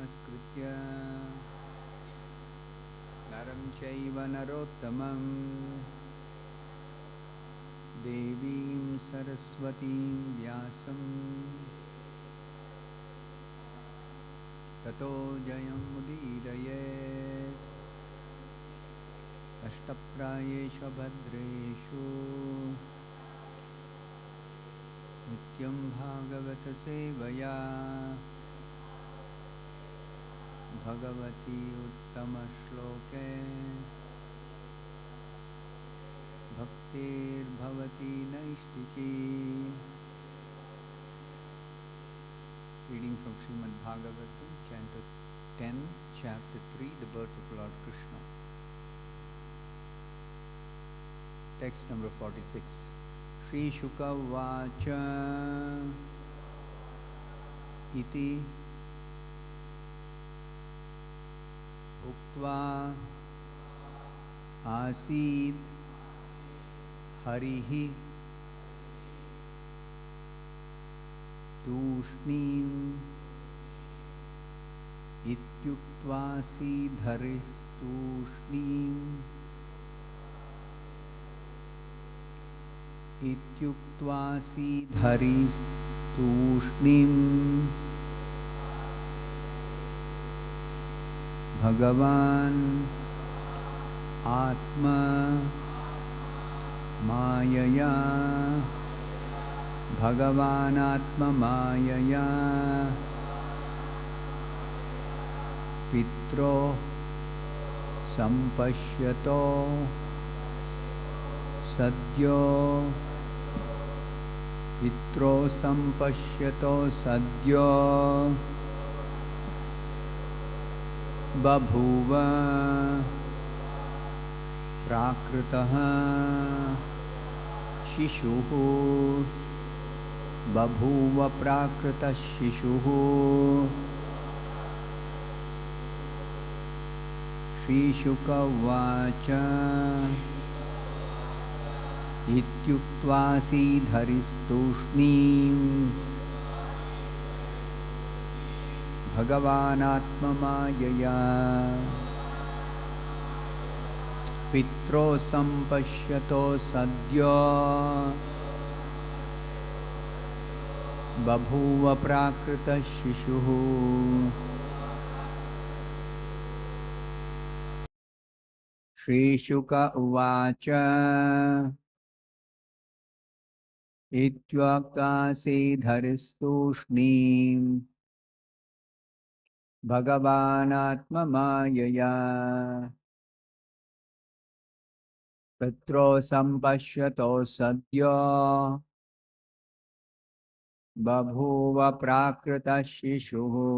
नमस्कृत्य नरं चैव नरोत्तमं देवीं सरस्वतीं व्यासं ततो जयमुदीरयेत्। अष्टप्रायेषु भद्रेषु नित्यं भागवतसेवया Bhagwati उत्तमश्लोके भक्तिर्भवती नैष्टिकी। Reading from Srimad Bhagavatam, Canto 10, Chapter 3, the birth of Lord Krishna. Text number 46. Shri Shuka Vacha Iti Uktva Asit Harihi Tushnim Ityuktvasi Dharistushnim Ityuktvasi Dharistushnim Bhagavan Atma Mayaya Bhagavan Atma Mayaya Pitro Sampashyato Sadyo Pitro Sampashyato Sadyo Babhuva Prakritaha Shishuhu Babhuva Prakrita Shishuhu Shri Shuka Vacha Ityuktvasi Dharistushnim Bhagavan Atma Mayaya Pitro Sampashyato Sadyo Babhuva Prakrita Shishuhu. Shri Shuka Uvacha Ityuktasi Dharistushnim Bhagavan Atma Mayaya Petro Sampashyato Sadyo Babhuva Prakrita Shishuhu.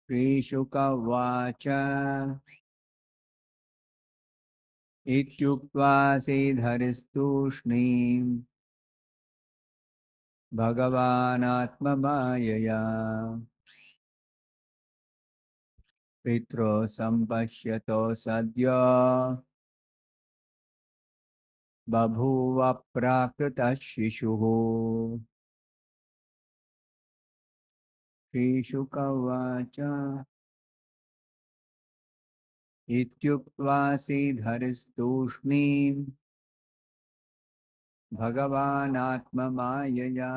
Shri Shuka Vacha Ityuktvasi Dharistushnim Bhagavan Atma Mayaya Pitro Sampashyato Sadya Babhuva Prakrita Shishuhu. Shri Shuka Vacha Ityuktvasi Dharistushnim Bhagavan Atma Mayaya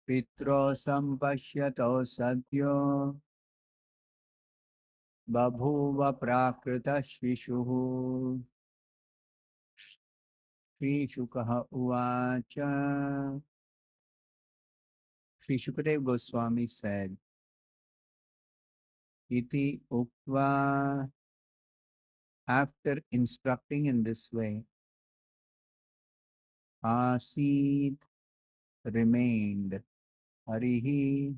Pitro Sampashyato Sadyo Babhuva Prakrita Shishuhu. Shri Shukaha Uvacha. Sri Shukadev Goswami said, Iti Uktva, after instructing in this way, Asid remained, Harihi,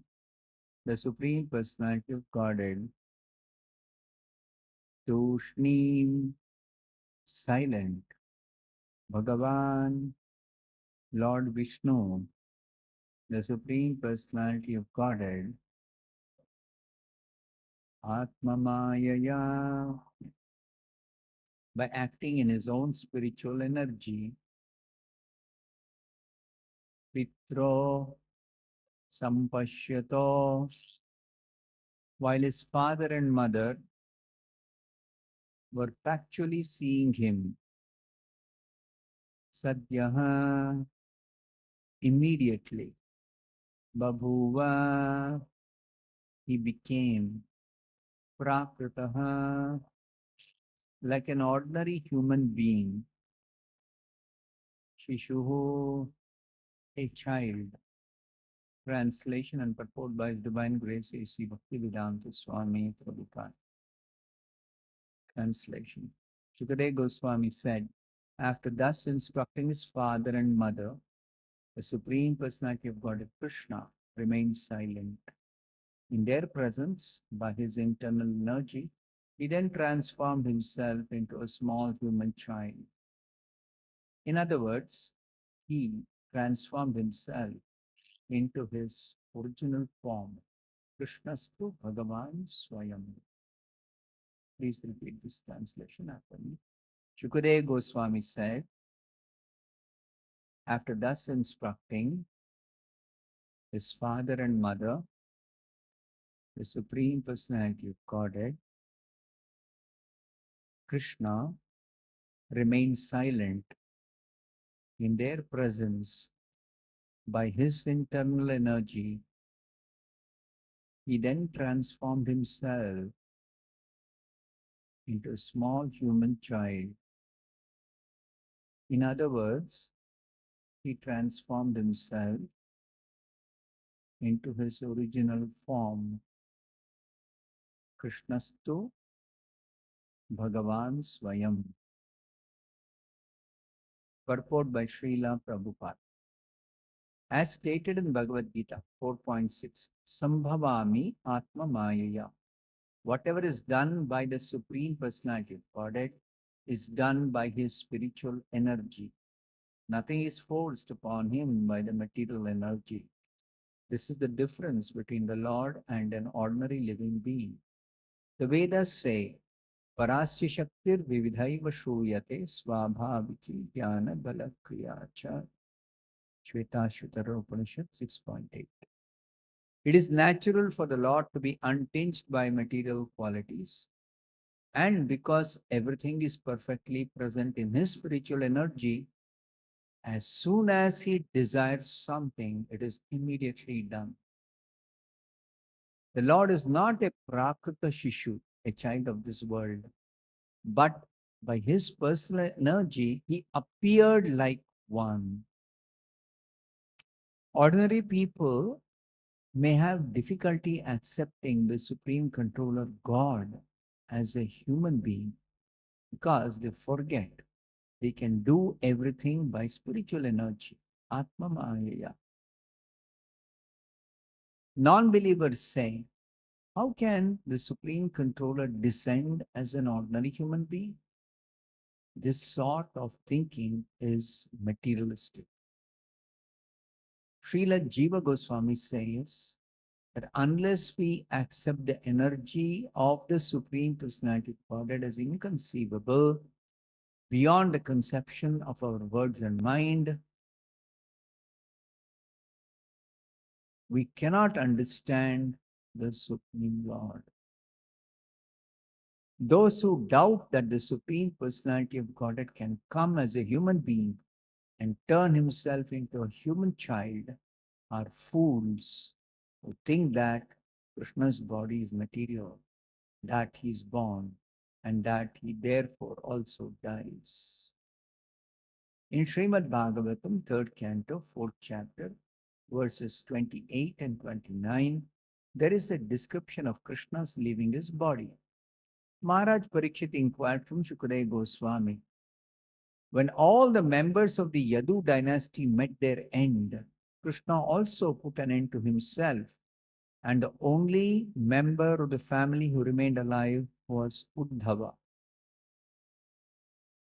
the Supreme Personality of Godhead, Tushnim, silent, Bhagavan, Lord Vishnu, the Supreme Personality of Godhead, Atma Mayaya, by acting in his own spiritual energy, Pitro Sampashyato, while his father and mother were factually seeing him. Sadhyaha, immediately. Babhuva, he became. Prakritaha, like an ordinary human being. Shishuhu, a child. Translation and purport by His Divine Grace A.C. Bhaktivedanta Swami Prabhupada. Translation. Shukadeva Goswami said, after thus instructing his father and mother, the Supreme Personality of Godhead Krishna remained silent. In their presence, by his internal energy, he then transformed himself into a small human child. In other words, he transformed himself into his original form, Krishnastu Bhagavan Swayam. Please repeat this translation after me. Shukadeva Goswami said, after thus instructing his father and mother, the Supreme Personality of Godhead, Krishna remained silent. In their presence, by his internal energy, he then transformed himself into a small human child. In other words, he transformed himself into his original form, Krishnastu Bhagavan Swayam. Purport by Srila Prabhupada. As stated in Bhagavad Gita 4.6, Sambhavami Atma Mayaya. Whatever is done by the Supreme Personality of Godhead is done by his spiritual energy. Nothing is forced upon him by the material energy. This is the difference between the Lord and an ordinary living being. The Vedas say, Parasya Shaktir Vividhaiva Shuyate Swabhaviki Jnana Bala Kriyacha. Shvetashvatara Upanishad 6.8. It is natural for the Lord to be untinged by material qualities. And because everything is perfectly present in his spiritual energy, as soon as he desires something, it is immediately done. The Lord is not a prakrita shishu, a child of this world, but by his personal energy, he appeared like one. Ordinary people may have difficulty accepting the Supreme Controller God as a human being because they forget they can do everything by spiritual energy, Atma Mayaya. Non-believers say, how can the Supreme Controller descend as an ordinary human being? This sort of thinking is materialistic. Srila Jiva Goswami says that unless we accept the energy of the Supreme Personality of Godhead as inconceivable, beyond the conception of our words and mind, we cannot understand the Supreme Lord. Those who doubt that the Supreme Personality of Godhead can come as a human being and turn himself into a human child are fools who think that Krishna's body is material, that he is born, and that he therefore also dies. In Srimad Bhagavatam, 3rd canto, 4th chapter, verses 28 and 29, there is a description of Krishna's leaving his body. Maharaj Parikshit inquired from Shukadeva Goswami, when all the members of the Yadu dynasty met their end, Krishna also put an end to himself, and the only member of the family who remained alive was Uddhava.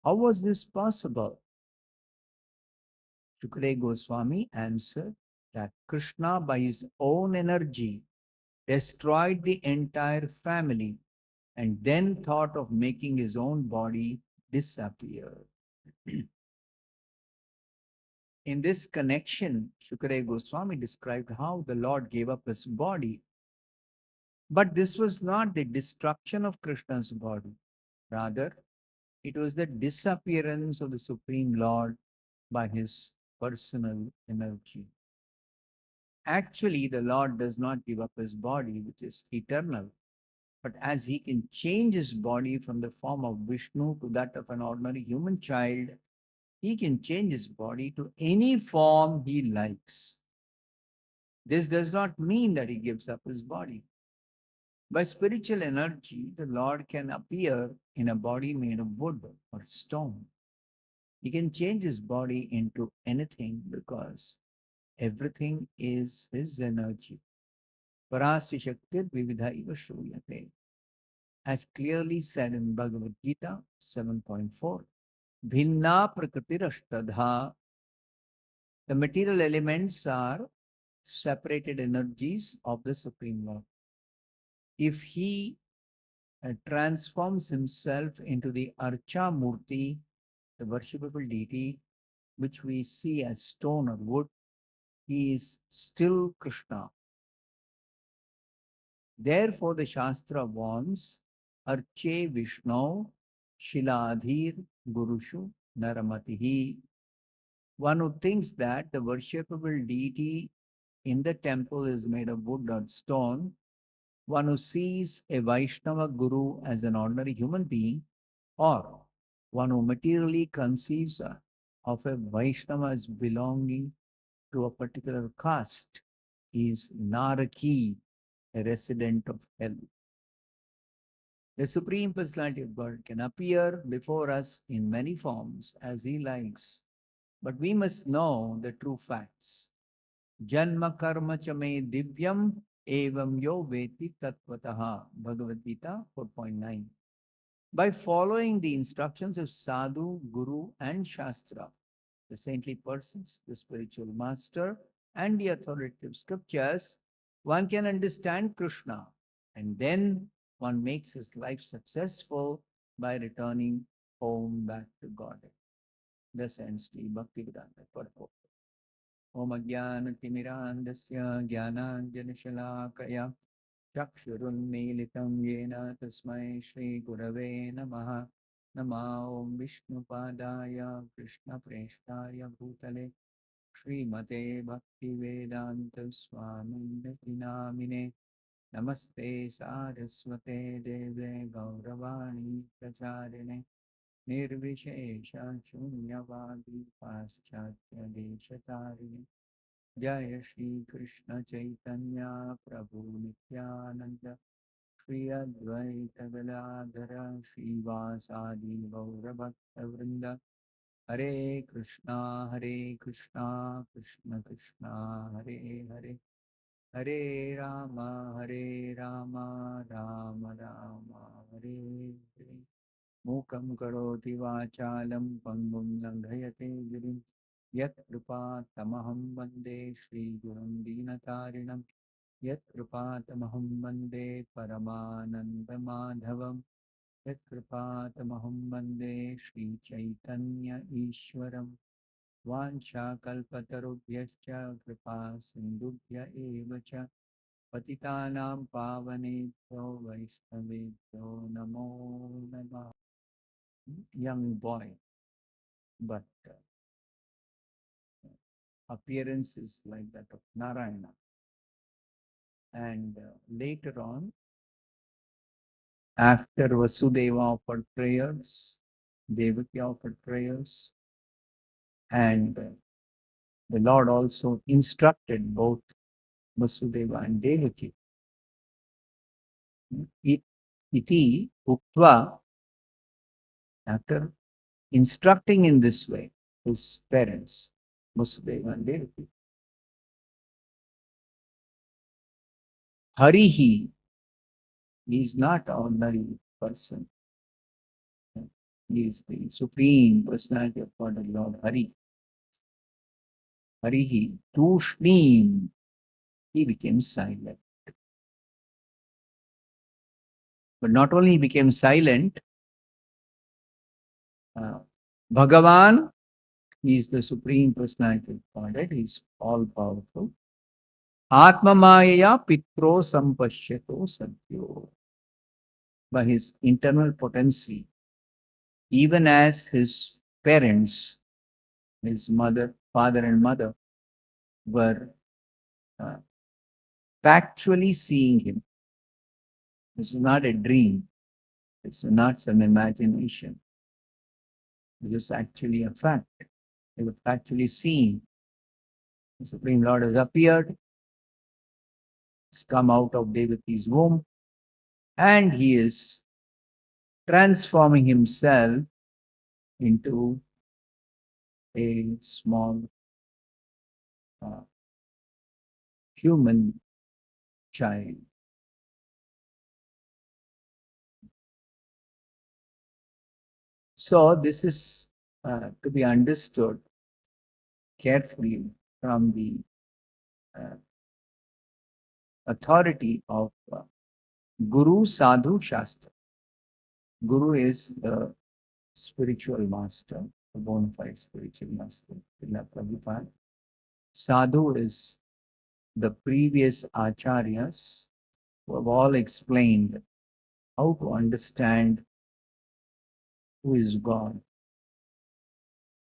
How was this possible? Shukadeva Goswami answered that Krishna, by his own energy, destroyed the entire family and then thought of making his own body disappear. In this connection, Shukadeva Goswami described how the Lord gave up his body. But this was not the destruction of Krishna's body. Rather, it was the disappearance of the Supreme Lord by his personal energy. Actually, the Lord does not give up his body, which is eternal. But as he can change his body from the form of Vishnu to that of an ordinary human child, he can change his body to any form he likes. This does not mean that he gives up his body. By spiritual energy, the Lord can appear in a body made of wood or stone. He can change his body into anything because everything is his energy. Parasya Shaktir Vividhaiva Shruyate. As clearly said in Bhagavad Gita 7.4, Bhinna Prakritirashtadha. The material elements are separated energies of the Supreme Lord. If he transforms himself into the Archa Murti, the worshipable deity, which we see as stone or wood, he is still Krishna. Therefore, the Shastra warns Arche Vishnu Shiladhir Gurushu Naramatihi. One who thinks that the worshipable deity in the temple is made of wood or stone, one who sees a Vaishnava guru as an ordinary human being, or one who materially conceives of a Vaishnava as belonging to a particular caste, is Naraki, a resident of hell. The Supreme Personality of God can appear before us in many forms as he likes, but we must know the true facts. Janma karma chame divyam evam yo veti tatvataha. Bhagavad Gita 4.9. By following the instructions of Sadhu, Guru, and Shastra, the saintly persons, the spiritual master, and the authoritative scriptures, one can understand Krishna, and then one makes his life successful by returning home back to God. Thus ends the Bhaktivedanta purport. Om Ajnana-timirandasya Jnananjana-shalakaya Chakshurunmilitam Yena Tasmai Shri Gurave Namaha. Nama Om Vishnupadaya Krishna Preshtaya Bhutale Srimate Bhaktivedanta Swami Namine. Namaste Saraswate Deve Gauravani Pracharine Nirvishesha Shunyavadi Paschatya Deshatarine. Jaya Shri Krishna Chaitanya Prabhu Nityananda Shri Advaita Galadhara Srivasadi Gaurabhakta Vrinda. Hare Krishna Krishna Krishna Hare Hare, Hare Rama Rama Rama Hare Hare. Mukam karoti vachalam pangum langhayate girim. Yat kripa tamaham vande Shri Gurum Dinatarinam. Yat kripa tamaham vande Paramananda Madhavam. Yat kripa tamaham vande Shri Chaitanya Ishwaram. Vancha kalpatarubhyascha kripa sindubhya evacha. Patitanam pavanebhyo vaishnavebhyo namo namah. Young boy, but appearance is like that of Narayana. And later on, after Vasudeva offered prayers, Devaki offered prayers, and the Lord also instructed both Vasudeva and Devaki. Iti uktva, after instructing in this way his parents, Vasudeva and Devaki, Harihi, he is not an ordinary person. He is the Supreme Personality of God, the Lord Hari. Harihi, Tushneem, he became silent. But not only he became silent, Bhagavan He is the Supreme Personality of Godhead. He is all powerful. Atma Maya Pitro Sampashyato Satyo. By his internal potency, even as his parents, his father and mother, were factually seeing him. This is not a dream. This is not some imagination. This is actually a fact. They were factually seeing. The Supreme Lord has appeared, has come out of Devati's womb, and he is transforming himself into a small human child. So this is to be understood carefully from the authority of Guru Sadhu Shastra. Guru is the spiritual master, the bona fide spiritual master, Srila Prabhupada. Sadhu is the previous acharyas who have all explained how to understand who is God,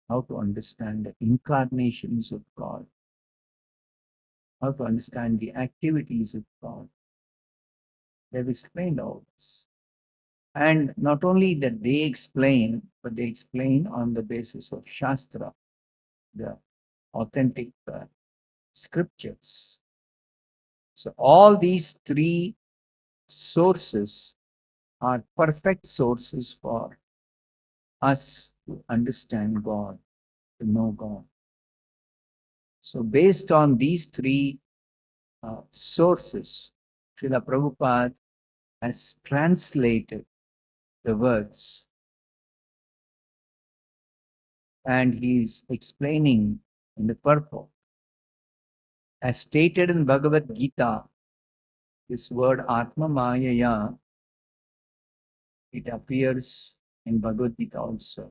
how to understand the incarnations of God, how to understand the activities of God. They've explained all this. And not only that they explain, but they explain on the basis of Shastra, the authentic scriptures. So all these three sources are perfect sources for us to understand God, to know God. So based on these three sources, Srila Prabhupada has translated the words, and he is explaining in the purport. As stated in Bhagavad Gita, this word Atma Mayaya, it appears in Bhagavad Gita also.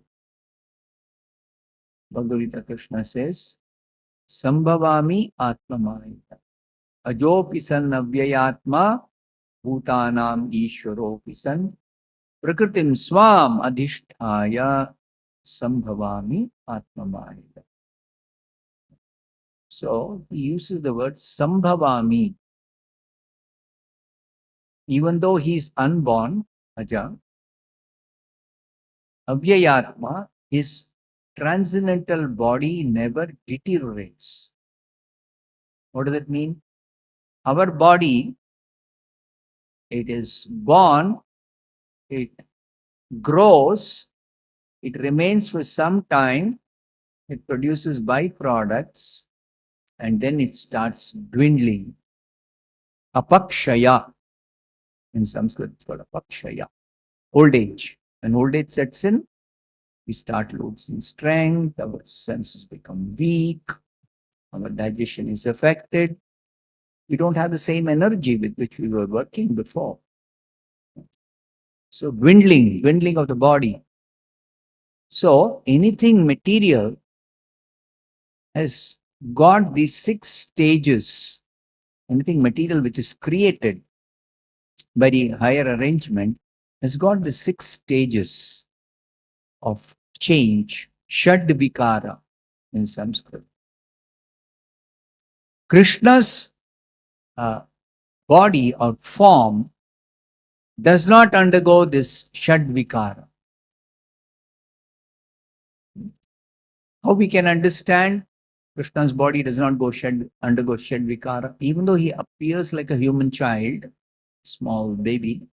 Bhagavad Gita, Krishna says, Sambhavami Atma Mayaya. Ajopi san avyayatma bhutanam ishwaropi san prakritim swam adhishthaya sambhavami Atma Mayaya. So he uses the word Sambhavami. Even though he is unborn, Aja, Avyayatma, his transcendental body never deteriorates. What does it mean? Our body, it is born, it grows, it remains for some time, it produces byproducts, and then it starts dwindling. Apakshaya. In Sanskrit, it's called apakshaya. Old age. When old age sets in, we start losing strength, our senses become weak, our digestion is affected. We don't have the same energy with which we were working before. So dwindling of the body. So anything material has got these 6 stages. Anything material which is created by the higher arrangement has got the 6 stages of change, Shad Vikara in Sanskrit. Krishna's body or form does not undergo this Shad Vikara. How we can understand Krishna's body does not undergo Shad Vikara, even though he appears like a human child, small baby,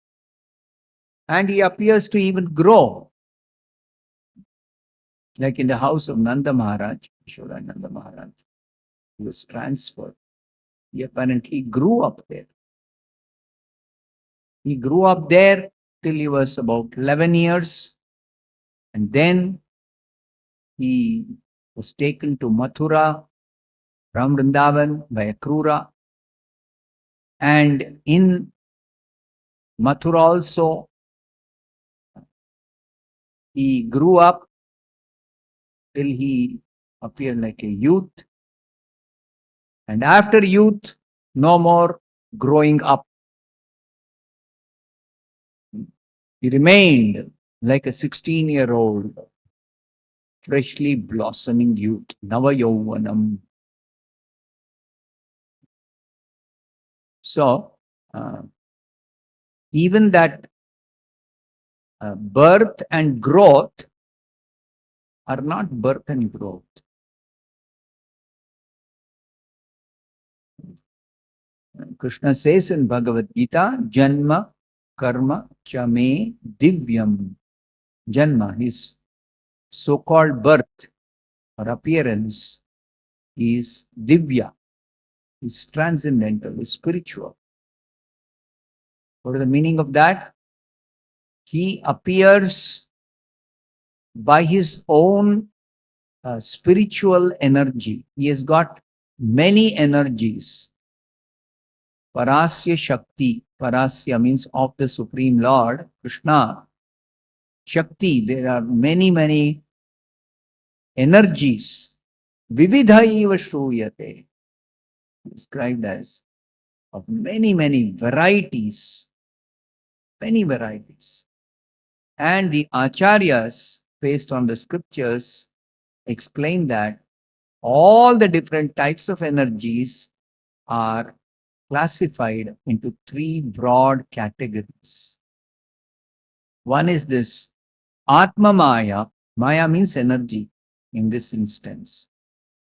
and he appears to even grow. Like in the house of Nanda Maharaj, Yashoda Nanda Maharaj, he was transferred. He apparently grew up there. He grew up there till he was about 11 years, and then he was taken to Mathura from Vrindavan by Akrura. And in Mathura also, he grew up till he appear like a youth, and after youth, no more growing up. He remained like a 16-year-old, freshly blossoming youth, Nava Yauvanam. So, even that birth and growth are not birth and growth. Krishna says in Bhagavad Gita, Janma Karma Chame Divyam. Janma, his so-called birth or appearance, is Divya, is transcendental, is spiritual. What is the meaning of that? He appears by his own spiritual energy. He has got many energies. Parasya Shakti. Parasya means of the Supreme Lord, Krishna. Shakti, there are many, many energies. Vividhaiva Shruyate. Described as of many, many varieties. Many varieties. And the Acharyas, based on the scriptures, explain that all the different types of energies are classified into three broad categories. One is this Atma Maya. Maya means energy in this instance.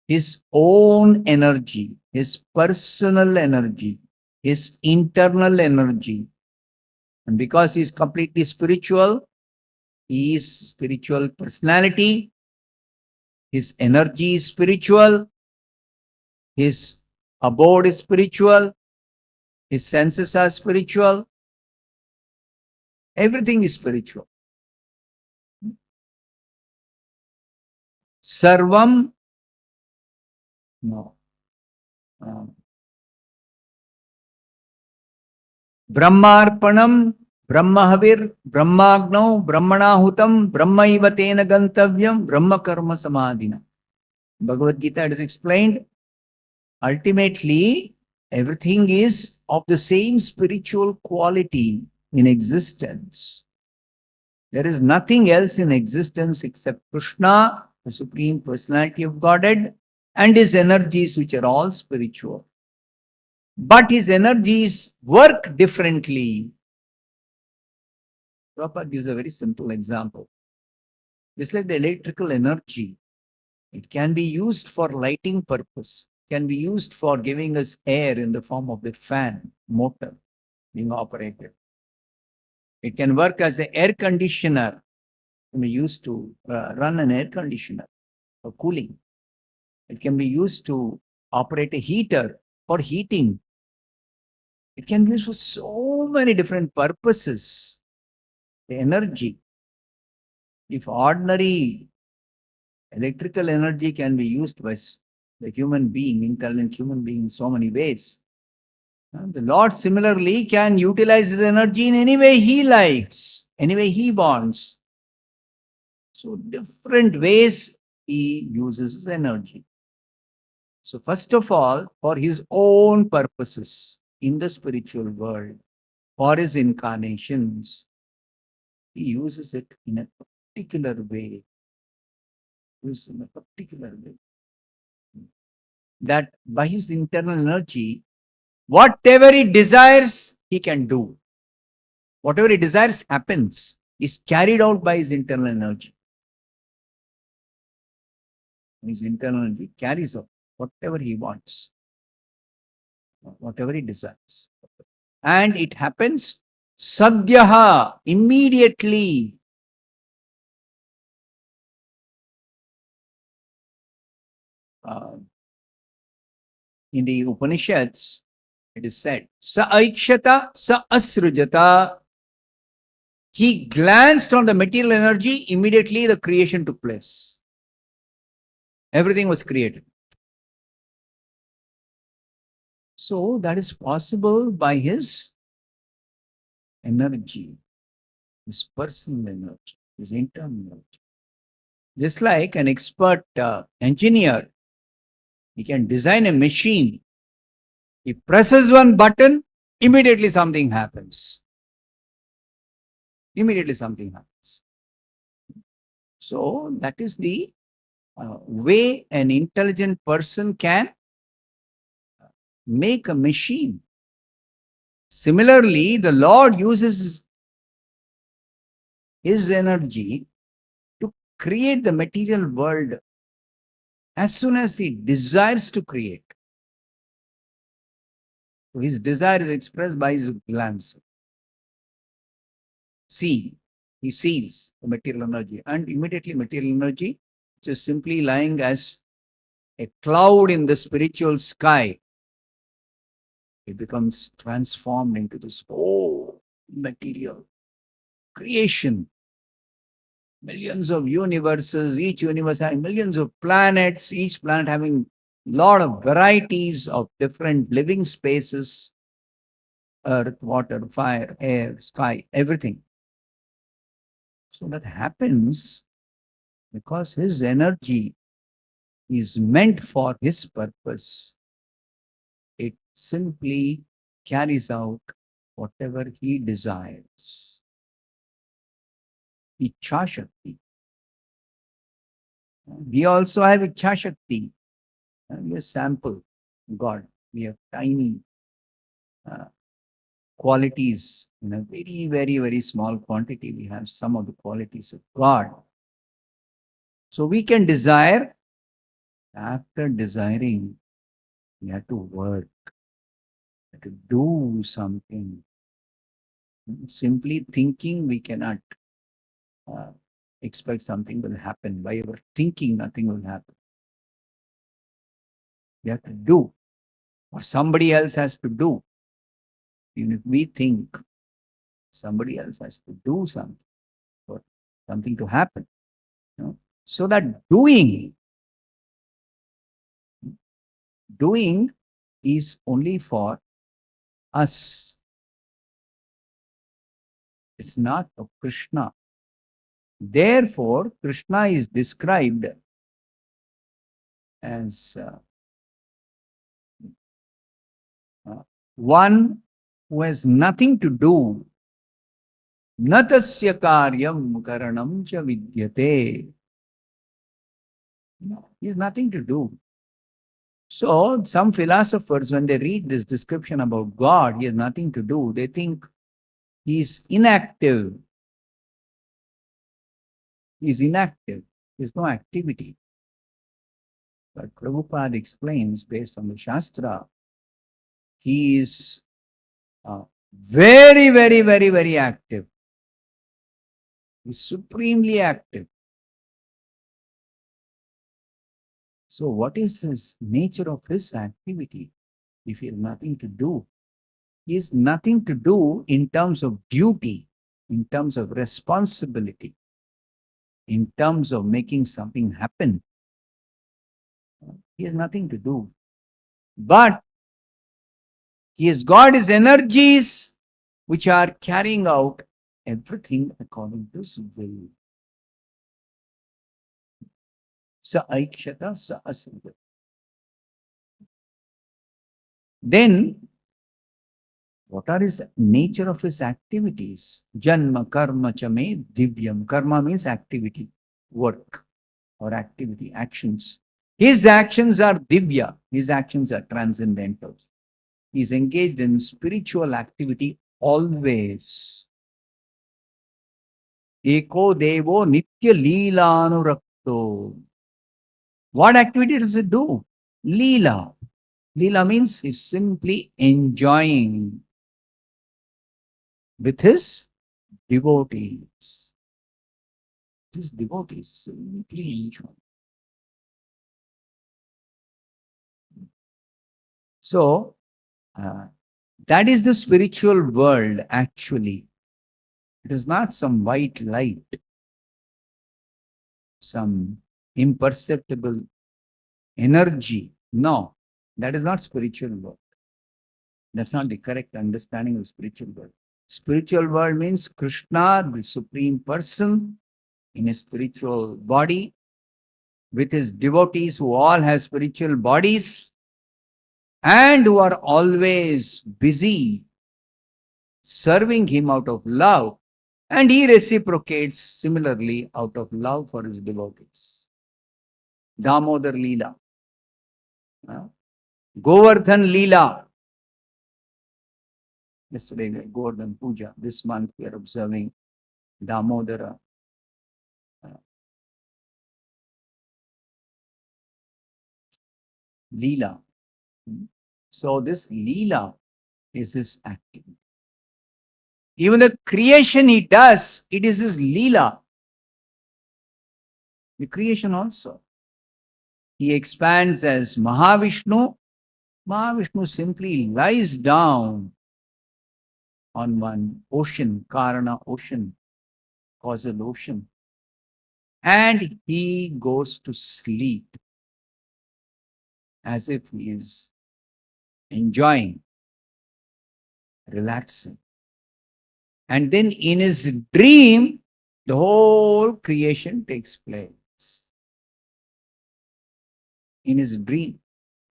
His own energy, his personal energy, his internal energy. And because he is completely spiritual, he is spiritual personality, his energy is spiritual, his abode is spiritual, his senses are spiritual, everything is spiritual. Sarvam, no. Brahmarpanam, Brahmahavir, Brahmagnau, Brahmanahutam, Brahmaiva tena gantavyam, Brahma karma samadhina. Bhagavad Gita, it is explained, ultimately, everything is of the same spiritual quality in existence. There is nothing else in existence except Krishna, the Supreme Personality of Godhead, and his energies, which are all spiritual. But his energies work differently. Prabhupada gives a very simple example. Just like the electrical energy, it can be used for lighting purpose, can be used for giving us air in the form of the fan, motor being operated. It can work as an air conditioner. It can be used to run an air conditioner for cooling. It can be used to operate a heater for heating. It can be used for so many different purposes. The energy. If ordinary electrical energy can be used by the human being, intelligent human being in so many ways, the Lord similarly can utilize his energy in any way he likes, any way he wants. So different ways he uses his energy. So first of all, for his own purposes in the spiritual world, for his incarnations, he uses it in a particular way. In a particular way. That by his internal energy, whatever he desires, he can do. Whatever he desires happens, is carried out by his internal energy. His internal energy carries out whatever he wants, whatever he desires. And it happens sadhyaha, immediately. In the Upanishads, it is said, Sa aikshata, sa asrujata. He glanced on the material energy, immediately the creation took place. Everything was created. So that is possible by his energy, his personal energy, his internal energy. Just like an expert engineer, he can design a machine. He presses one button, immediately something happens. Immediately something happens. So that is the way an intelligent person can make a machine. Similarly, the Lord uses His energy to create the material world as soon as He desires to create. His desire is expressed by His glance. See, He sees the material energy, and immediately material energy, which is simply lying as a cloud in the spiritual sky, it becomes transformed into this whole material creation. Millions of universes, each universe having millions of planets, each planet having a lot of varieties of different living spaces, earth, water, fire, air, sky, everything. So that happens because His energy is meant for His purpose. It simply carries out whatever He desires. Ichha Shakti. We also have Ichha Shakti. We have sample God. We have tiny qualities in a very, very, very small quantity. We have some of the qualities of God. So we can desire. After desiring, we have to work, we have to do something. Simply thinking, we cannot expect something will happen. By our thinking, nothing will happen. We have to do, or somebody else has to do. Even if we think, somebody else has to do something for something to happen. So that doing is only for us. It's not of Krishna. Therefore, Krishna is described as one who has nothing to do. Natasya karyam karanam cha vidyate. He has nothing to do. So, some philosophers, when they read this description about God, He has nothing to do, they think He is inactive. He is inactive. There is no activity. But Prabhupada explains, based on the Shastra, He is very, very, very, very active. He is supremely active. So what is His nature of His activity if He has nothing to do? He has nothing to do in terms of duty, in terms of responsibility, in terms of making something happen. He has nothing to do. But He has got His energies which are carrying out everything according to His will. Sa aikshata sa asanga. Then, what are His nature of His activities? Janma karma chame divyam. Karma means activity, work or activity, actions. His actions are divya. His actions are transcendental. He is engaged in spiritual activity always. Eko devo nitya leelanurakto. What activity does it do? Leela. Leela means he's simply enjoying with his devotees. His devotees simply enjoy. So, that is the spiritual world actually. It is not some white light, some imperceptible energy. No, that is not spiritual world. That's not the correct understanding of spiritual world. Spiritual world means Krishna, the Supreme Person, in a spiritual body, with his devotees who all have spiritual bodies and who are always busy serving him out of love, and he reciprocates similarly out of love for his devotees. Damodar Leela, Govardhan Leela. Yesterday, Govardhan Puja. This month, we are observing Damodara Leela. So, this Leela is his activity. Even the creation he does, it is his Leela. The creation also. He expands as Mahavishnu. Mahavishnu simply lies down on one ocean, Karana ocean, causal ocean, and he goes to sleep as if he is enjoying, relaxing. And then in his dream, the whole creation takes place. In his dream,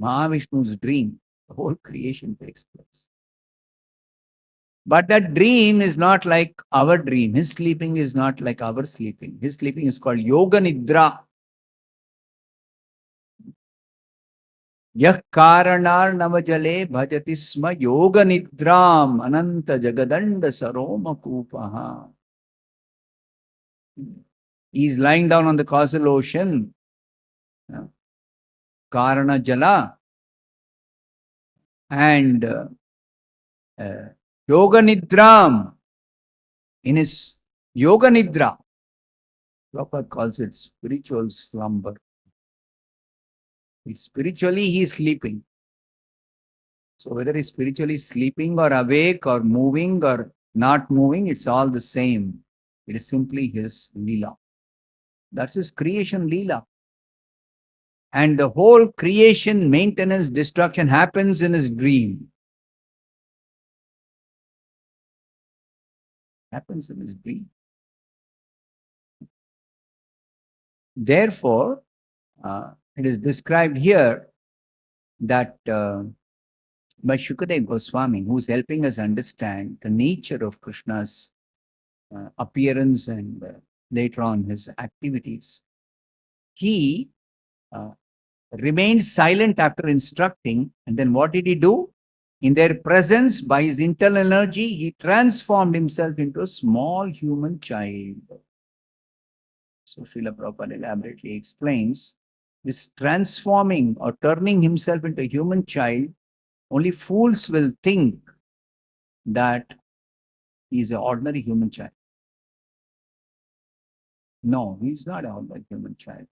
Mahavishnu's dream, the whole creation takes place. But that dream is not like our dream. His sleeping is not like our sleeping. His sleeping is called Yoga Nidra. Yah karanar navajale bhajati sma yoga nidram ananta jagadanda saroma kupaha. He is lying down on the causal ocean. Karana jala. And Yoga Nidram, in his Yoga Nidra, Prabhupada calls it spiritual slumber. Spiritually, he is sleeping. So whether he's spiritually sleeping or awake or moving or not moving, it's all the same. It is simply his Leela. That's his creation Leela. And the whole creation, maintenance, destruction happens in his dream. Happens in his dream. Therefore, it is described here that by Shukadeva Goswami, who is helping us understand the nature of Krishna's appearance and later on his activities. He remained silent after instructing, and then what did he do? In their presence, by his internal energy, he transformed himself into a small human child. So Srila Prabhupada elaborately explains this transforming or turning himself into a human child. Only fools will think that he is an ordinary human child. No, he is not an ordinary human child.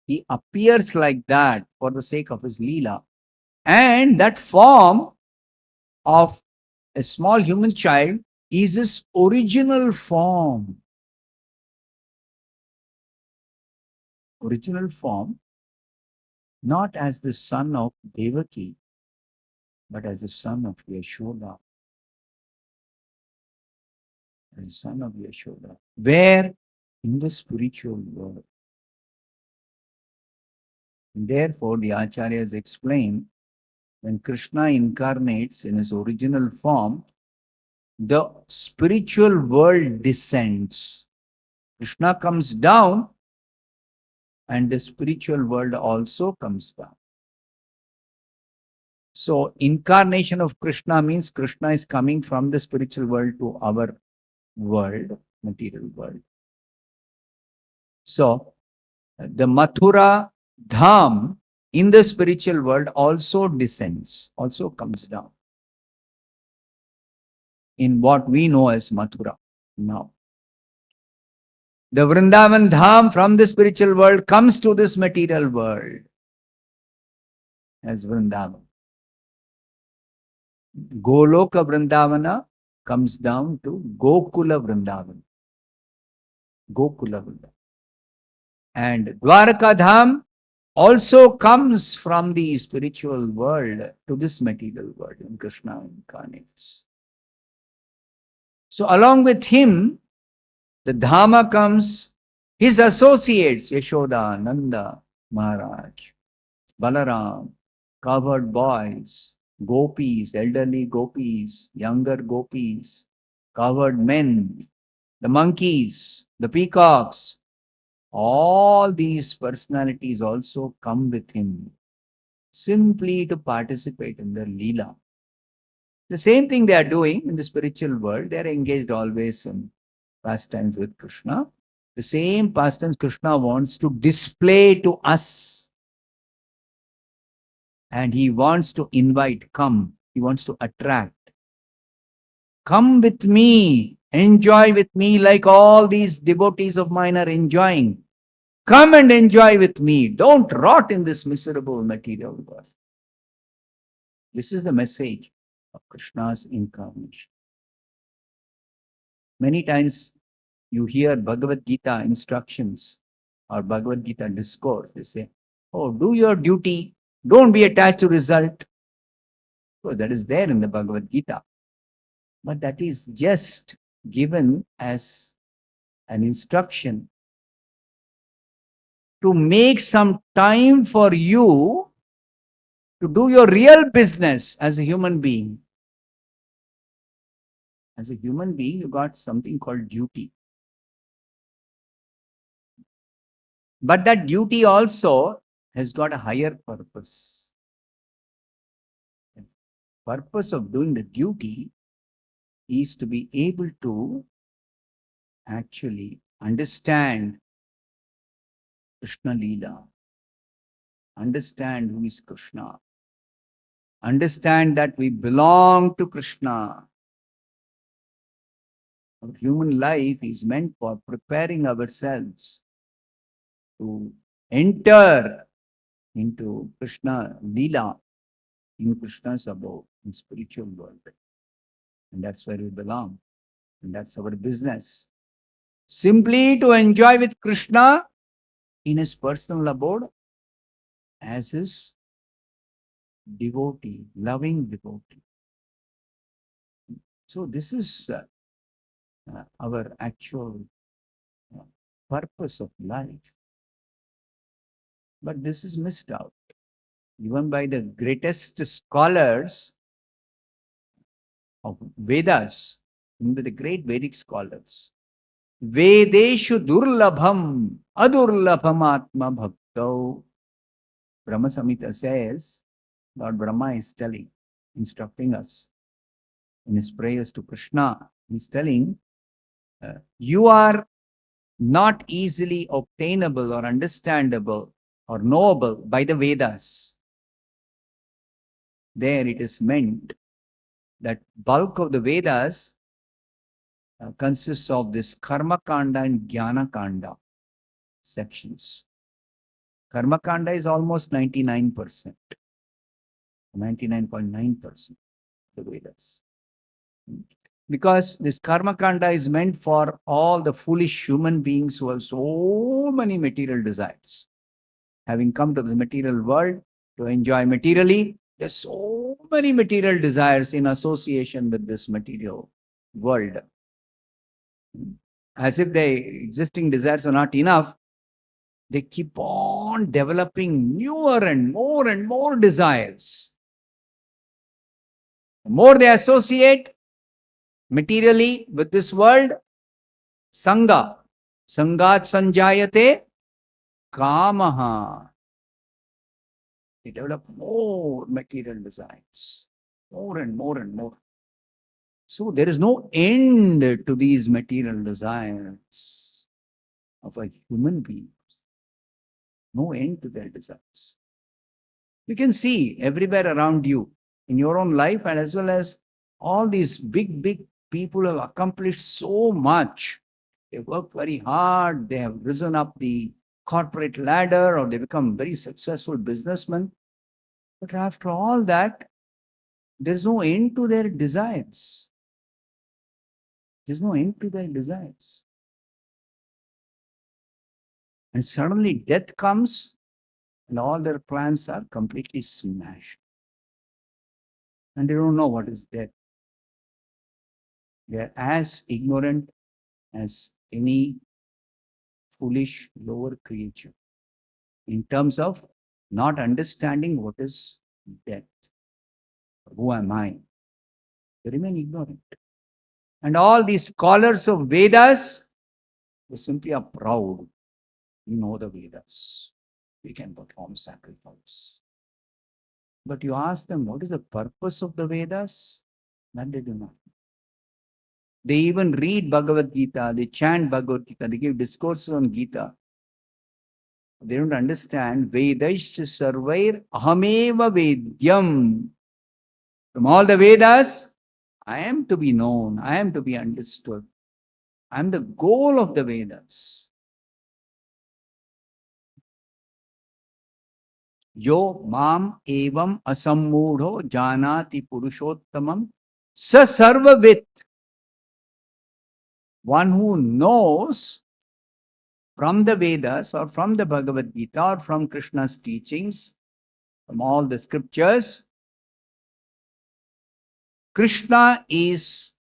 He appears like that for the sake of his Leela. And that form of a small human child is his original form. Original form, not as the son of Devaki, but as the son of Yashoda. As the son of Yashoda. Where? In the spiritual world. And therefore, the Acharyas explain, when Krishna incarnates in his original form, the spiritual world descends. Krishna comes down, and the spiritual world also comes down. So, incarnation of Krishna means Krishna is coming from the spiritual world to our world, material world. So, the Mathura Dham in the spiritual world also descends, also comes down in what we know as Mathura now. The Vrindavan Dham from the spiritual world comes to this material world as Vrindavan. Goloka Vrindavana comes down to Gokula Vrindavan. Gokula Vrindavan. And Dwaraka Dham also comes from the spiritual world to this material world when Krishna incarnates. So along with him, the Dhamma comes, his associates, Yashoda, Nanda, Maharaj, Balaram, covered boys, gopis, elderly gopis, younger gopis, covered men, the monkeys, the peacocks, all these personalities also come with him simply to participate in the Leela. The same thing they are doing in the spiritual world. They are engaged always in pastimes with Krishna. The same pastimes Krishna wants to display to us. And he wants to invite, come. He wants to attract. Come with me. Enjoy with me like all these devotees of mine are enjoying. Come and enjoy with me. Don't rot in this miserable material world. This is the message of Krishna's incarnation. Many times you hear Bhagavad Gita instructions or Bhagavad Gita discourse. They say, oh, do your duty. Don't be attached to result. So that is there in the Bhagavad Gita. But that is just given as an instruction to make some time for you to do your real business as a human being. As a human being, you got something called duty. But that duty also has got a higher purpose. The purpose of doing the duty is to be able to actually understand Krishna Leela, understand who is Krishna, understand that we belong to Krishna. Our human life is meant for preparing ourselves to enter into Krishna Leela, in Krishna's abode, in spiritual world. And that's where we belong. And that's our business. Simply to enjoy with Krishna in his personal abode as his devotee, loving devotee. So this is our actual purpose of life. But this is missed out. Even by the greatest scholars of Vedas, even the great Vedic scholars, Vedeshu durlabham adurlabham atma bhaktau. Brahma Samhita says, Lord Brahma is telling, instructing us in his prayers to Krishna. He's telling, you are not easily obtainable or understandable or knowable by the Vedas. There it is meant that bulk of the Vedas consists of this Karma Kanda and Jnana Kanda sections. Karma Kanda is almost 99%, 99.9% the Vedas. Because this Karma Kanda is meant for all the foolish human beings who have so many material desires. Having come to this material world to enjoy materially, there's so many material desires in association with this material world. As if the existing desires are not enough, they keep on developing newer and more desires. The more they associate materially with this world, Sangat Sanjayate Kamaha. They develop more material desires, more and more. So there is no end to these material desires of a human being. No end to their desires. You can see everywhere around you, in your own life, and as well as all these big people have accomplished so much. They work very hard. They have risen up the corporate ladder, or they become very successful businessmen. But after all that, there's no end to their desires. There's no end to their desires. And suddenly death comes and all their plans are completely smashed. And they don't know what is death. They are as ignorant as any foolish lower creature. in terms of not understanding what is death. Who am I? They remain ignorant. And all these scholars of Vedas, they simply are proud. You know the Vedas. We can perform sacrifice. But you ask them, what is the purpose of the Vedas? That they do not. They even read Bhagavad Gita, they chant Bhagavad Gita, they give discourses on Gita. They don't understand Vedaischa Sarvair Ahameva Vedyam. From all the Vedas, I am to be known, I am to be understood. I am the goal of the Vedas. Yo mam evam asammudho janati purushottamam sa sarvavit. One who knows from the Vedas or from the Bhagavad Gita or from Krishna's teachings, from all the scriptures, Krishna is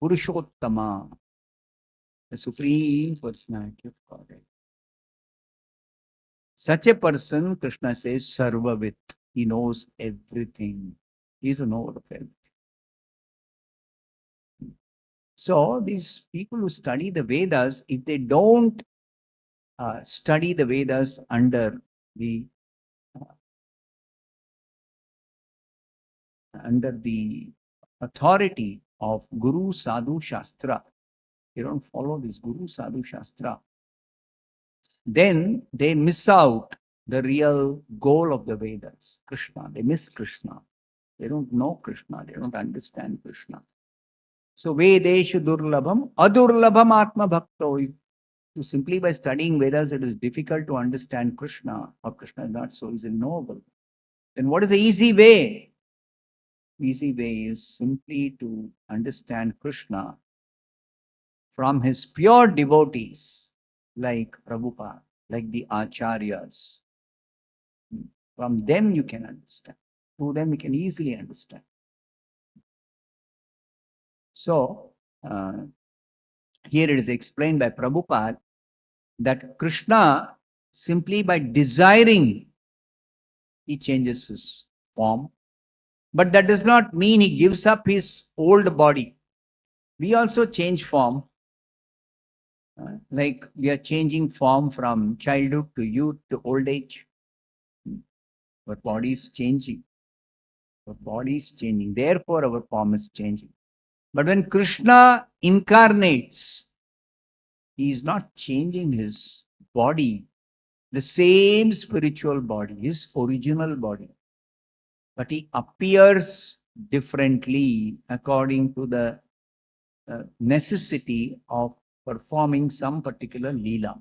Purushottama, the Supreme Personality of Godhead. Such a person, Krishna says, Sarvavit. He knows everything. He is a knower of everything. So, these people who study the Vedas, if they don't study the Vedas under the authority of Guru Sadhu Shastra, they don't follow this Guru Sadhu Shastra, then they miss out the real goal of the Vedas, Krishna. They miss Krishna. They don't know Krishna. They don't understand Krishna. So, Vedeshu Durlabham, Adurlabham Atma Bhakto. Simply by studying Vedas, it is difficult to understand Krishna, or Krishna is not so easily knowable. Then what is the easy way? Easy way is simply to understand Krishna from his pure devotees, like Prabhupada, like the Acharyas. From them you can understand. Through them you can easily understand. So, here it is explained by Prabhupada that Krishna, simply by desiring, he changes his form. But that does not mean he gives up his old body. We also change form. Like we are changing form from childhood to youth to old age. Our body is changing. Our body is changing. Therefore, our form is changing. But when Krishna incarnates, he is not changing his body, the same spiritual body, his original body. But he appears differently according to the necessity of performing some particular Leela.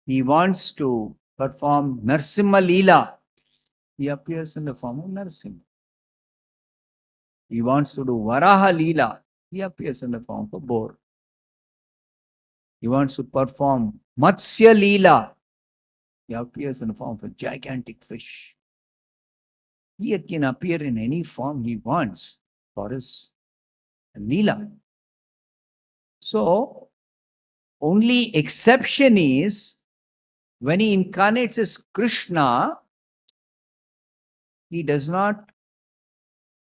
He wants to perform Narsimha Leela. He appears in the form of Narsimha. He wants to do Varaha Leela. He appears in the form of a boar. He wants to perform Matsya Leela. He appears in the form of a gigantic fish. He can appear in any form he wants for his Leela. So, only exception is when he incarnates as Krishna, he does not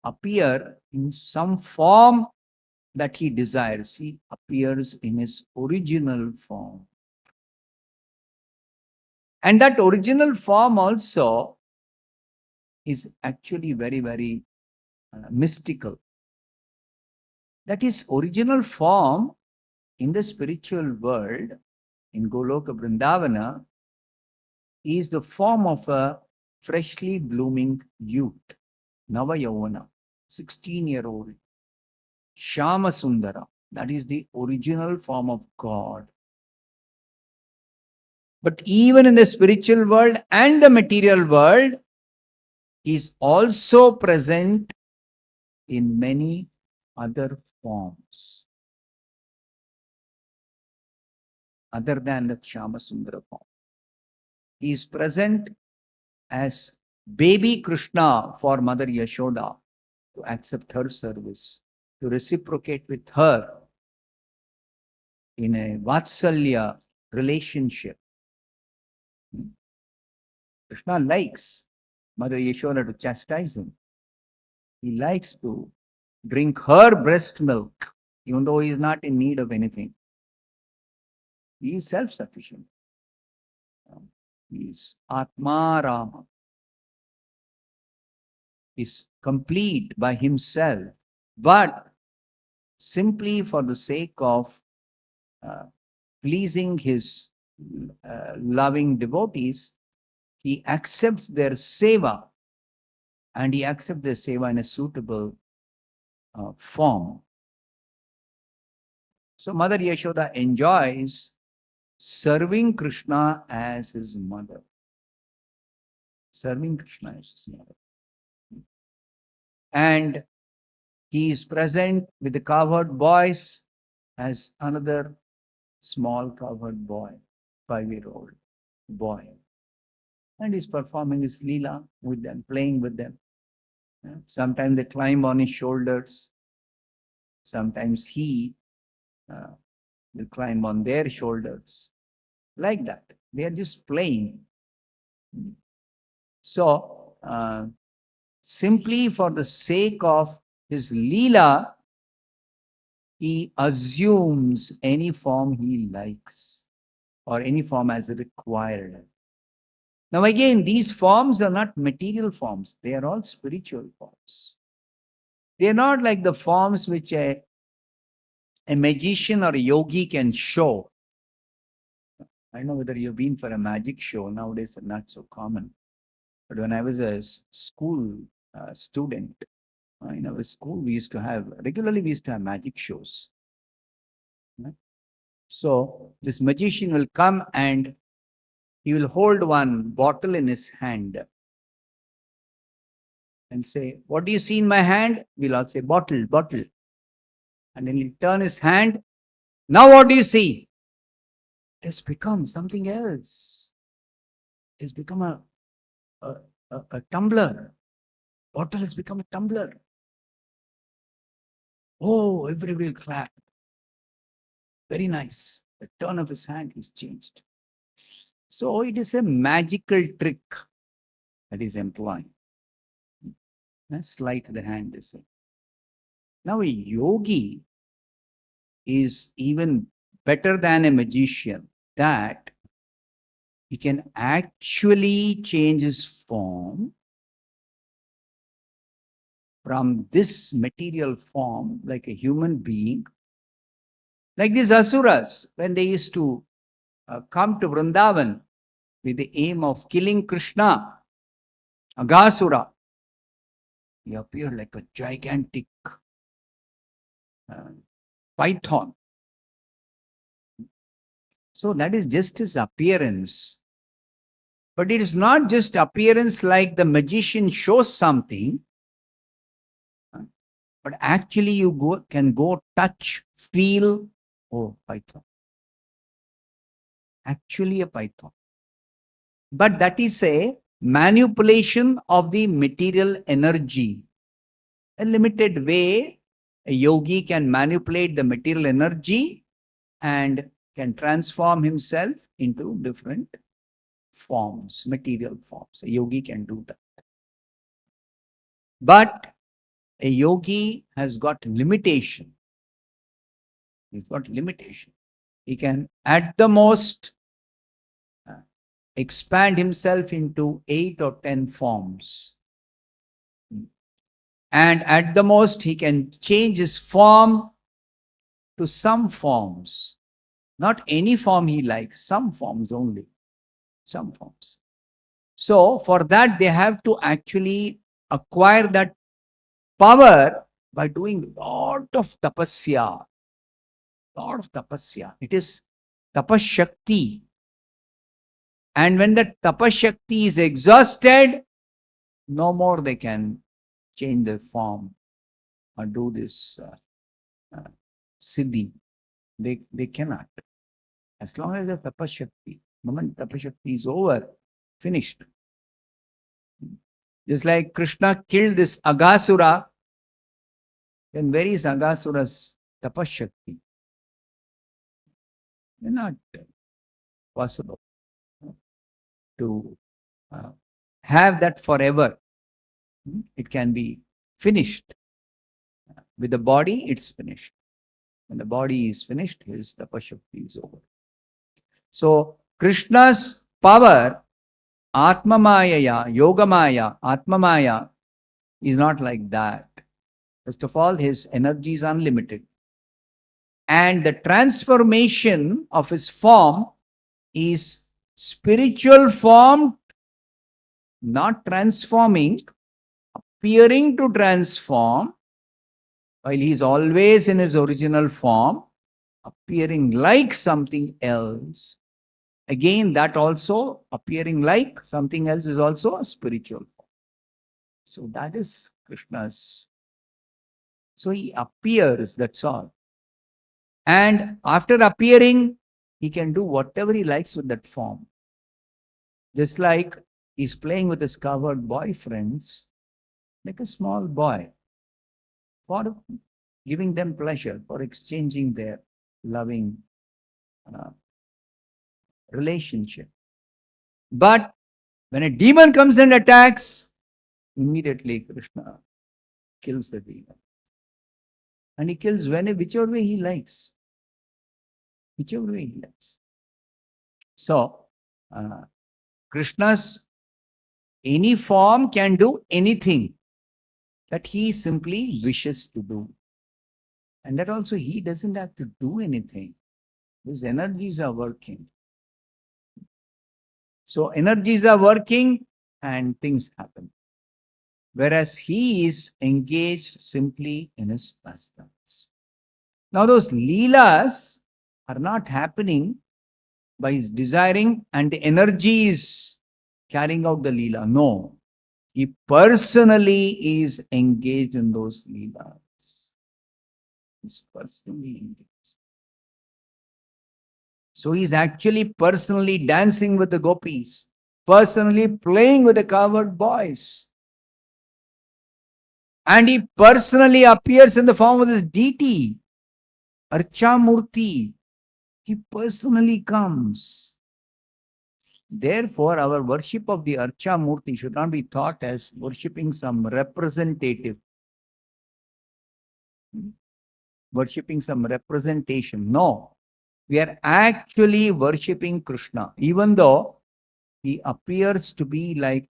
appear in some form that he desires. He appears in his original form. And that original form also is actually very, very mystical. That his original form in the spiritual world, in Goloka Vrindavana, is the form of a freshly blooming youth, Nava Yavana, 16-year-old, Shama Sundara. That is the original form of God. But even in the spiritual world and the material world, he is also present in many other forms other than the Shama Sundara form. He is present as baby Krishna for Mother Yashoda to accept her service, to reciprocate with her in a Vatsalya relationship. Krishna likes Mother Yashoda to chastise him. He likes to drink her breast milk, even though he is not in need of anything. He is self-sufficient. He is Atma Rama. He is complete by himself, but simply for the sake of pleasing his loving devotees, he accepts their seva, and he accepts their seva in a suitable form. So Mother Yashoda enjoys serving Krishna as his mother. Serving Krishna as his mother. And he is present with the cowherd boys as another small cowherd boy, 5-year-old boy. And he's performing his leela with them, playing with them. Sometimes they climb on his shoulders. Sometimes he will climb on their shoulders. Like that. They are just playing. So, simply for the sake of his leela, he assumes any form he likes or any form as required. Now again, these forms are not material forms. They are all spiritual forms. They are not like the forms which a magician or a yogi can show. I don't know whether you've been for a magic show. Nowadays, it's not so common. But when I was a school student, in our school, we used to have magic shows. Right? So this magician will come and he will hold one bottle in his hand and say, "What do you see in my hand?" We'll all say, "Bottle, bottle." And then he'll turn his hand. "Now what do you see?" It's become something else. It's become a tumbler. Bottle has become a tumbler. Oh, everybody will clap. Very nice. The turn of his hand is changed. So it is a magical trick that is employing. Sleight of the hand, they say. Now a yogi is even better than a magician, that he can actually change his form from this material form, like a human being, like these asuras, when they used to come to Vrindavan with the aim of killing Krishna, Aghasura. He appeared like a gigantic python. So that is just his appearance. But it is not just appearance like the magician shows something, but actually you can go touch, feel, oh, python. Actually a python. But that is a manipulation of the material energy. A limited way, a yogi can manipulate the material energy and can transform himself into different forms, material forms. A yogi can do that. But a yogi has got limitation. He's got limitation. He can at the most expand himself into 8 or 10 forms. And at the most, he can change his form to some forms. Not any form he likes, some forms only. Some forms. So, for that, they have to actually acquire that power by doing lot of tapasya. Lot of tapasya. It is tapashakti. And when the tapashakti is exhausted, no more they can change their form or do this siddhi. They cannot. As long as the tapashakti, moment tapashakti is over, finished. Just like Krishna killed this Aghasura, then where is Aghasura's tapashakti? They're not possible to have that forever. It can be finished. With the body, it's finished. When the body is finished, his tapashakti is over. So, Krishna's power, Atma Maya, Yoga Maya, Atma Maya, is not like that. First of all, his energy is unlimited. And the transformation of his form is spiritual form, not transforming, appearing to transform, while he is always in his original form, appearing like something else. Again, that also, appearing like something else, is also a spiritual form. So that is Krishna's. So he appears, that's all. And after appearing, he can do whatever he likes with that form. Just like he's playing with his covered boyfriends, like a small boy, for giving them pleasure, for exchanging their loving relationship. But when a demon comes and attacks, immediately Krishna kills the demon. And he kills whichever way he likes. Whichever way he likes. So, Krishna's any form can do anything that he simply wishes to do. And that also he doesn't have to do anything. His energies are working. So energies are working and things happen. Whereas he is engaged simply in his pastimes. Now those leelas are not happening by his desiring and the energy is carrying out the leela. No. He personally is engaged in those leelas. He's personally engaged. So he's actually personally dancing with the gopis, personally playing with the cowherd boys. And he personally appears in the form of this deity, Archamurti. He personally comes. Therefore, our worship of the Archamurti should not be thought as worshipping some representative, worshipping some representation. No. We are actually worshipping Krishna, even though he appears to be like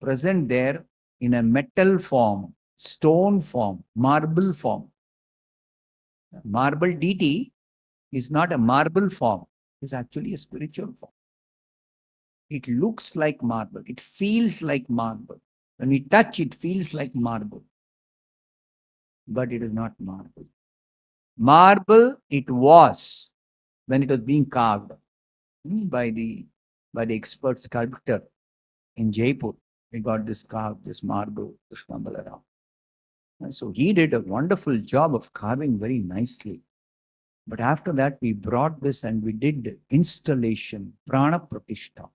present there in a metal form, stone form, marble form. Marble deity is not a marble form, it is actually a spiritual form. It looks like marble, it feels like marble. When we touch it, feels like marble. But it is not marble. Marble it was when it was being carved by the expert sculptor in Jaipur. He got this carved, this marble, Krishna Balaram. And so he did a wonderful job of carving very nicely. But after that, we brought this and we did installation, Prana Pratishtha.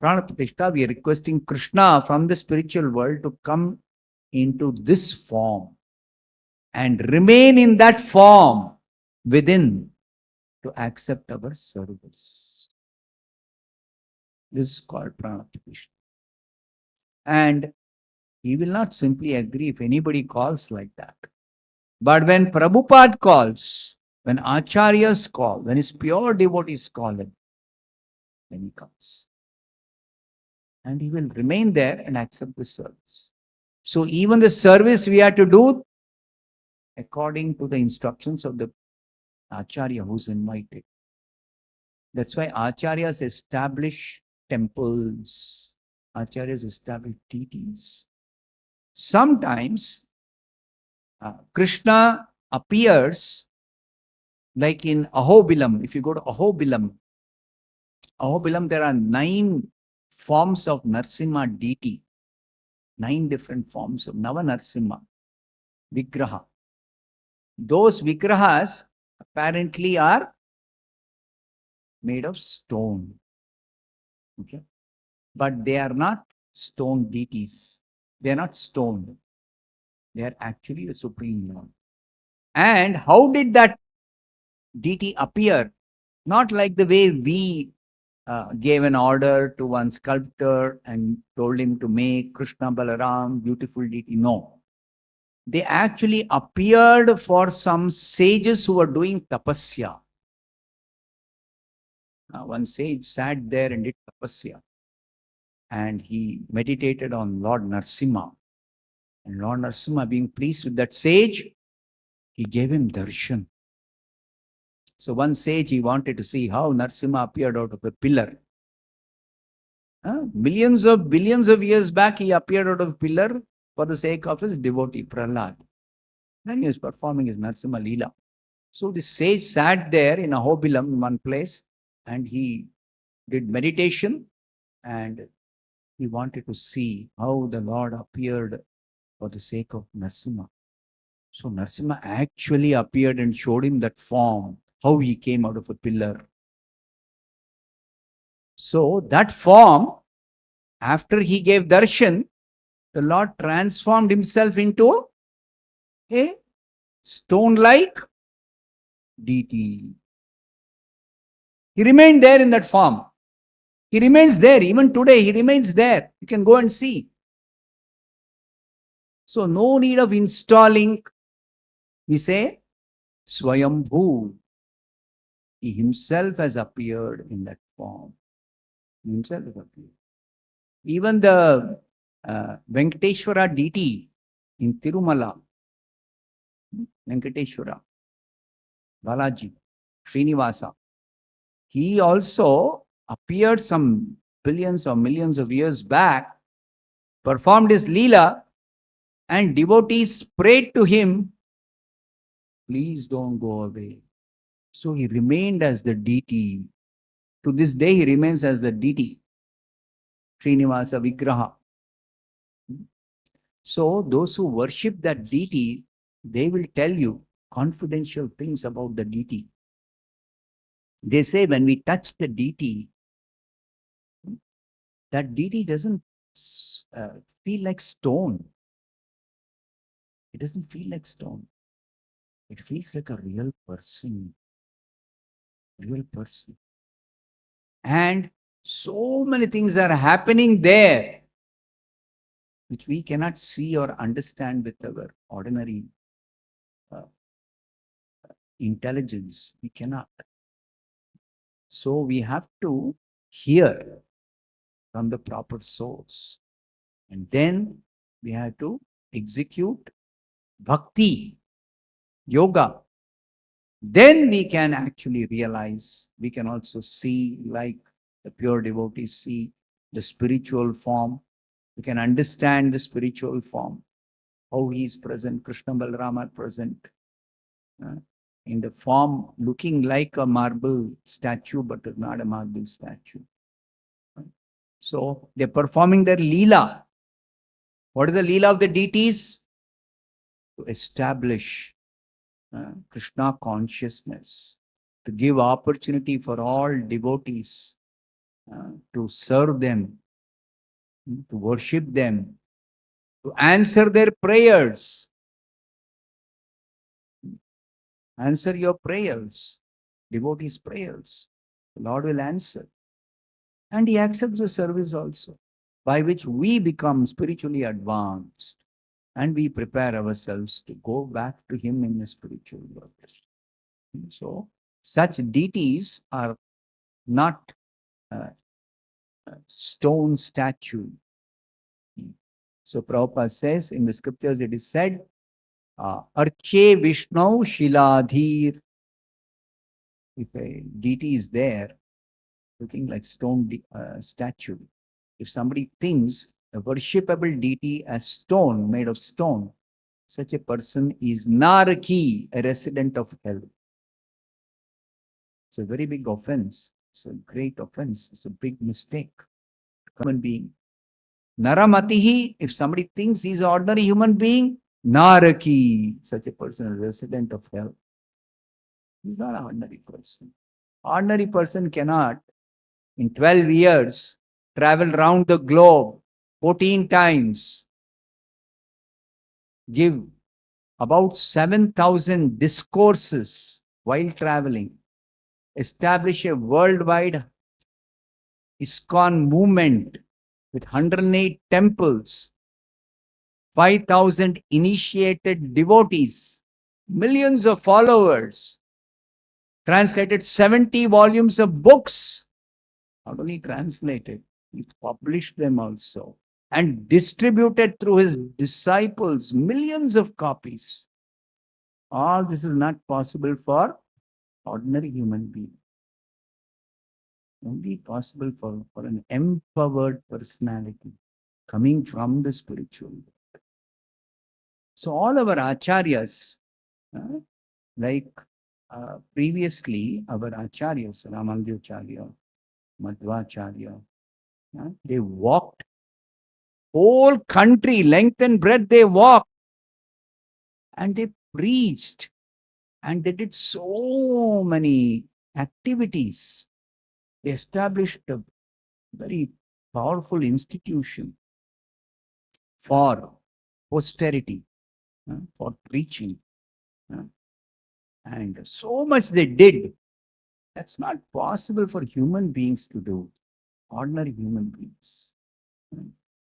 Prana Pratishtha, we are requesting Krishna from the spiritual world to come into this form and remain in that form within to accept our service. This is called Prana Pratishtha. And he will not simply agree if anybody calls like that. But when Prabhupada calls, when Acharyas call, when his pure devotees call him, then he comes. And he will remain there and accept the service. So even the service we have to do according to the instructions of the Acharya who's invited. That's why Acharyas establish temples. Acharyas establish deities. Sometimes Krishna appears like in Ahobilam. If you go to Ahobilam, there are 9 forms of Narsimha deity. 9 different forms of Nava Narsimha Vigraha. Those Vigrahas apparently are made of stone. Okay? But they are not stone deities. They are not stone. They are actually the Supreme Lord. And how did that deity appear? Not like the way we gave an order to one sculptor and told him to make Krishna Balaram, beautiful deity. No. They actually appeared for some sages who were doing tapasya. One sage sat there and did tapasya. And he meditated on Lord Narsimha. And Lord Narsimha, being pleased with that sage, he gave him darshan. So one sage, he wanted to see how Narsimha appeared out of a pillar. Billions of years back, he appeared out of a pillar for the sake of his devotee, Prahlad. And he was performing his Narsimha Leela. So the sage sat there in Ahobilam in one place and he did meditation and he wanted to see how the Lord appeared for the sake of Narsimha. So Narsimha actually appeared and showed him that form, how he came out of a pillar. So that form, after he gave darshan, the Lord transformed himself into a stone-like deity. He remained there in that form. He remains there. Even today, he remains there. You can go and see. So no need of installing. We say, Swayambhu. He himself has appeared in that form. He himself has appeared. Even the Venkateshwara deity in Tirumala, Venkateshwara, Balaji, Srinivasa, he also appeared some billions or millions of years back, performed his Leela, and devotees prayed to him, please don't go away. So he remained as the deity. To this day, he remains as the deity. Srinivasa Vigraha. So those who worship that deity, they will tell you confidential things about the deity. They say when we touch the deity, that deity doesn't feel like stone. It doesn't feel like stone. It feels like a real person. Real person. And so many things are happening there which we cannot see or understand with our ordinary intelligence. We cannot. So we have to hear from the proper source. And then we have to execute bhakti, yoga. Then we can actually realize, we can also see, like the pure devotees see, the spiritual form. We can understand the spiritual form, how he is present, Krishna Balarama are present in the form looking like a marble statue, but it's not a marble statue. So they're performing their Leela. What is the Leela of the deities? To establish Krishna consciousness, to give opportunity for all devotees to serve them, to worship them, to answer their prayers. Answer your prayers, devotees' prayers. The Lord will answer. And he accepts the service also, by which we become spiritually advanced and we prepare ourselves to go back to him in the spiritual world. So, such deities are not stone statue. So, Prabhupada says in the scriptures it is said, Arche Vishnu Shiladhir. If a deity is there, looking like stone statue, if somebody thinks a worshipable deity as stone, made of stone, such a person is Naraki, a resident of hell. It's a very big offense. It's a great offense. It's a big mistake. Human being. Naramatihi, if somebody thinks he's an ordinary human being, Naraki, such a person is a resident of hell. He's not an ordinary person. Ordinary person cannot, in 12 years, travel round the globe 14 times, give about 7,000 discourses while traveling, establish a worldwide ISKCON movement with 108 temples, 5,000 initiated devotees, millions of followers, translated 70 volumes of books. Not only translated, he published them also and distributed through his disciples millions of copies. All this is not possible for ordinary human being. Only possible for an empowered personality coming from the spiritual world. So all our acharyas, like previously our acharyas, Ramanujacharya, Madhvacharya, they walked whole country, length and breadth they walked, and they preached, and they did so many activities. They established a very powerful institution for posterity, for preaching. And so much they did. That's not possible for human beings to do, ordinary human beings.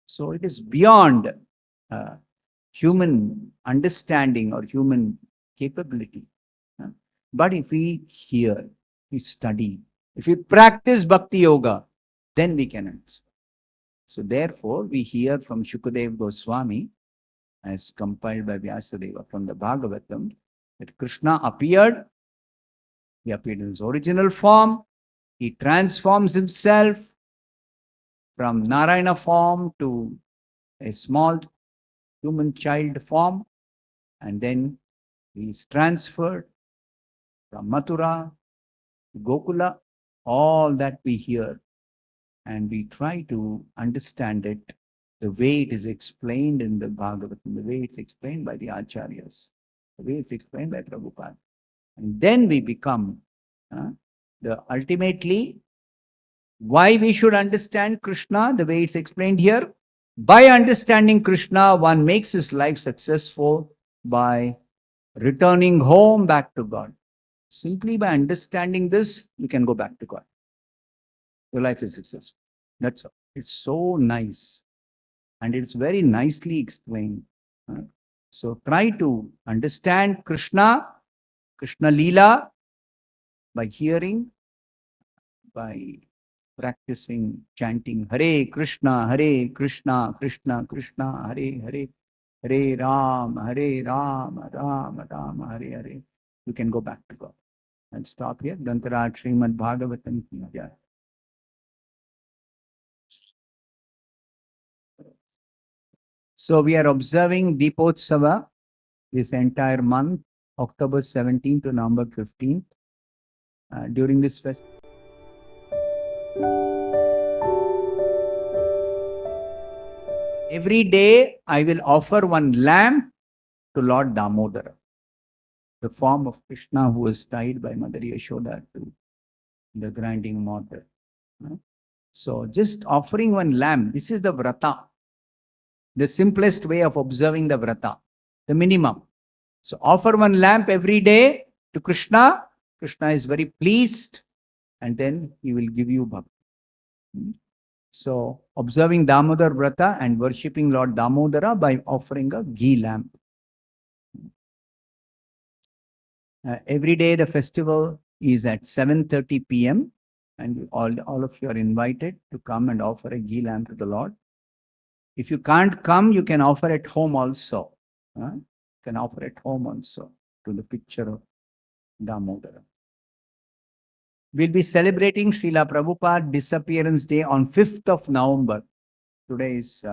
So it is beyond human understanding or human capability. But if we hear, we study, if we practice Bhakti Yoga, then we can understand. So therefore, we hear from Shukadev Goswami, as compiled by Vyasadeva from the Bhagavatam, that Krishna appeared. He appeared in his original form. He transforms himself from Narayana form to a small human child form, and then he is transferred from Mathura to Gokula. All that we hear, and we try to understand it the way it is explained in the Bhagavatam, the way it's explained by the Acharyas, the way it's explained by Prabhupada. And then we become ultimately why we should understand Krishna the way it's explained here. By understanding Krishna, one makes his life successful by returning home back to God. Simply by understanding this, you can go back to God. Your life is successful. That's all. It's so nice. And it's very nicely explained. So try to understand Krishna, Krishna Leela, by hearing, by practicing, chanting Hare Krishna, Krishna Krishna, Hare Hare, Hare Ram, Ram Ram, Hare Hare. You can go back to God. I'll stop here. Dantaraj Srimad Bhagavatam ki jai. So we are observing Deepotsava this entire month, October 17th to November 15th. During this festival, every day I will offer one lamp to Lord Damodara, the form of Krishna who was tied by Mother Yashoda to the grinding mortar. So just offering one lamp, this is the vrata, the simplest way of observing the vrata, the minimum. So offer one lamp every day to Krishna. Krishna is very pleased, and then he will give you bhakti. So observing Damodar Vrata and worshipping Lord Damodara by offering a ghee lamp. Every day the festival is at 7:30 p.m. and all of you are invited to come and offer a ghee lamp to the Lord. If you can't come, you can offer at home also. You can offer at home also to the picture of Damodara. We'll be celebrating Srila Prabhupada disappearance day on 5th of November. Today is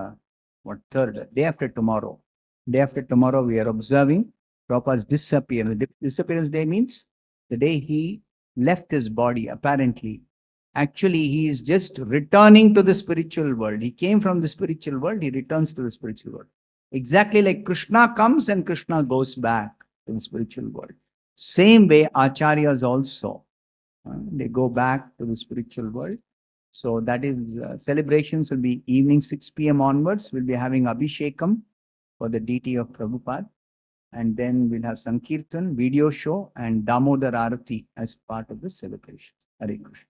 3rd, day after tomorrow. Day after tomorrow we are observing Prabhupada's disappearance. Disappearance day means the day he left his body, apparently. Actually, he is just returning to the spiritual world. He came from the spiritual world, he returns to the spiritual world. Exactly like Krishna comes and Krishna goes back to the spiritual world. Same way, Acharyas also. They go back to the spiritual world. So that is, celebrations will be evening 6 p.m. onwards. We'll be having Abhishekam for the deity of Prabhupada. And then we'll have Sankirtan, video show, and Damodar Arati as part of the celebration. Hare Krishna.